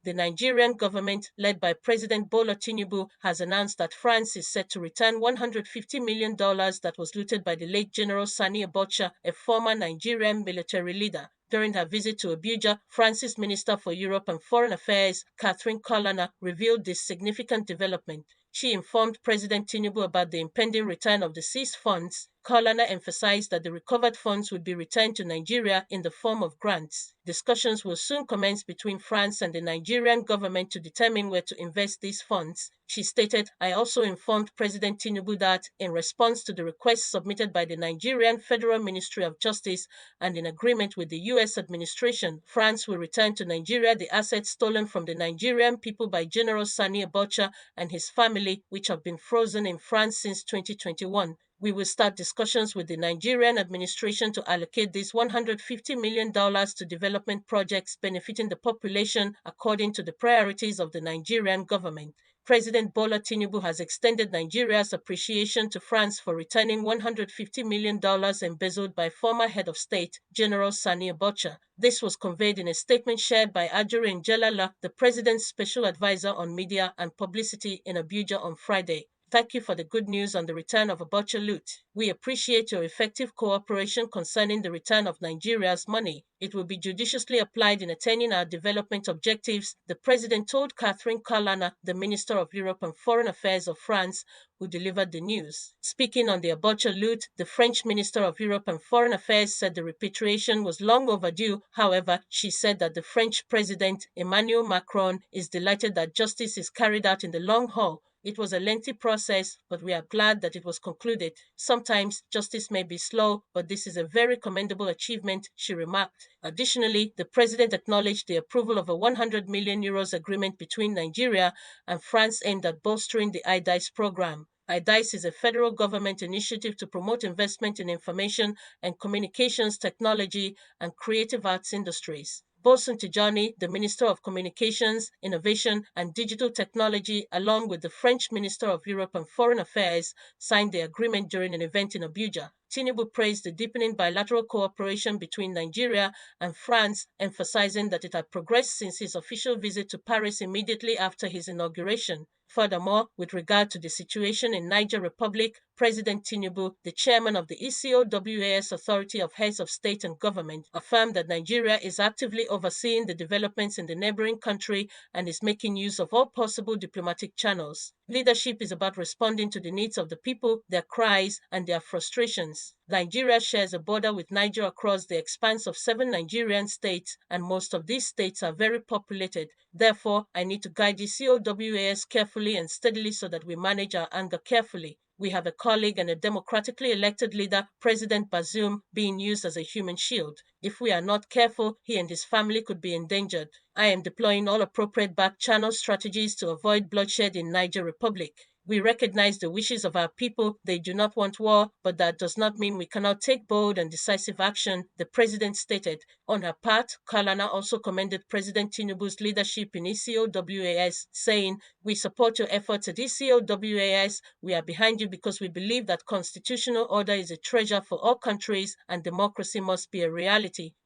The Nigerian government, led by President Bola Tinubu, has announced that France is set to return $150 million that was looted by the late General Sani Abacha, a former Nigerian military leader. During her visit to Abuja, France's Minister for Europe and Foreign Affairs, Catherine Colonna, revealed this significant development. She informed President Tinubu about the impending return of the seized funds. Colonna emphasized that the recovered funds would be returned to Nigeria in the form of grants. Discussions will soon commence between France and the Nigerian government to determine where to invest these funds. She stated, I also informed President Tinubu that, in response to the request submitted by the Nigerian Federal Ministry of Justice and in agreement with the U.S. administration, France will return to Nigeria the assets stolen from the Nigerian people by General Sani Abacha and his family, which have been frozen in France since 2021. We will start discussions with the Nigerian administration to allocate this $150 million to development projects benefiting the population according to the priorities of the Nigerian government. President Bola Tinubu has extended Nigeria's appreciation to France for returning $150 million embezzled by former head of state, General Sani Abacha. This was conveyed in a statement shared by Ajuri Ngelala, the president's special advisor on media and publicity in Abuja on Friday. Thank you for the good news on the return of Abacha loot. We appreciate your effective cooperation concerning the return of Nigeria's money. It will be judiciously applied in attaining our development objectives, the president told Catherine Colonna, the Minister of Europe and Foreign Affairs of France, who delivered the news. Speaking on the Abacha loot, the French Minister of Europe and Foreign Affairs said the repatriation was long overdue. However, she said that the French President, Emmanuel Macron, is delighted that justice is carried out in the long haul. It was a lengthy process, but we are glad that it was concluded. Sometimes justice may be slow, but this is a very commendable achievement, she remarked. Additionally, the president acknowledged the approval of a €100 million agreement between Nigeria and France aimed at bolstering the IDICE program. IDICE is a federal government initiative to promote investment in information and communications technology and creative arts industries. Bosun Tijani, the Minister of Communications, Innovation and Digital Technology, along with the French Minister of Europe and Foreign Affairs, signed the agreement during an event in Abuja. Tinubu praised the deepening bilateral cooperation between Nigeria and France, emphasizing that it had progressed since his official visit to Paris immediately after his inauguration. Furthermore, with regard to the situation in Niger Republic, President Tinubu, the chairman of the ECOWAS Authority of Heads of State and Government, affirmed that Nigeria is actively overseeing the developments in the neighboring country and is making use of all possible diplomatic channels. Leadership is about responding to the needs of the people, their cries, and their frustrations. Nigeria shares a border with Niger across the expanse of 7 Nigerian states, and most of these states are very populated. Therefore, I need to guide the ECOWAS carefully and steadily so that we manage our anger carefully. We have a colleague and a democratically elected leader, President Bazoum, being used as a human shield. If we are not careful, he and his family could be endangered. I am deploying all appropriate back-channel strategies to avoid bloodshed in Niger Republic. We recognize the wishes of our people. They do not want war, but that does not mean we cannot take bold and decisive action, the president stated. On her part, Kalana also commended President Tinubu's leadership in ECOWAS, saying, we support your efforts at ECOWAS. We are behind you because we believe that constitutional order is a treasure for all countries and democracy must be a reality.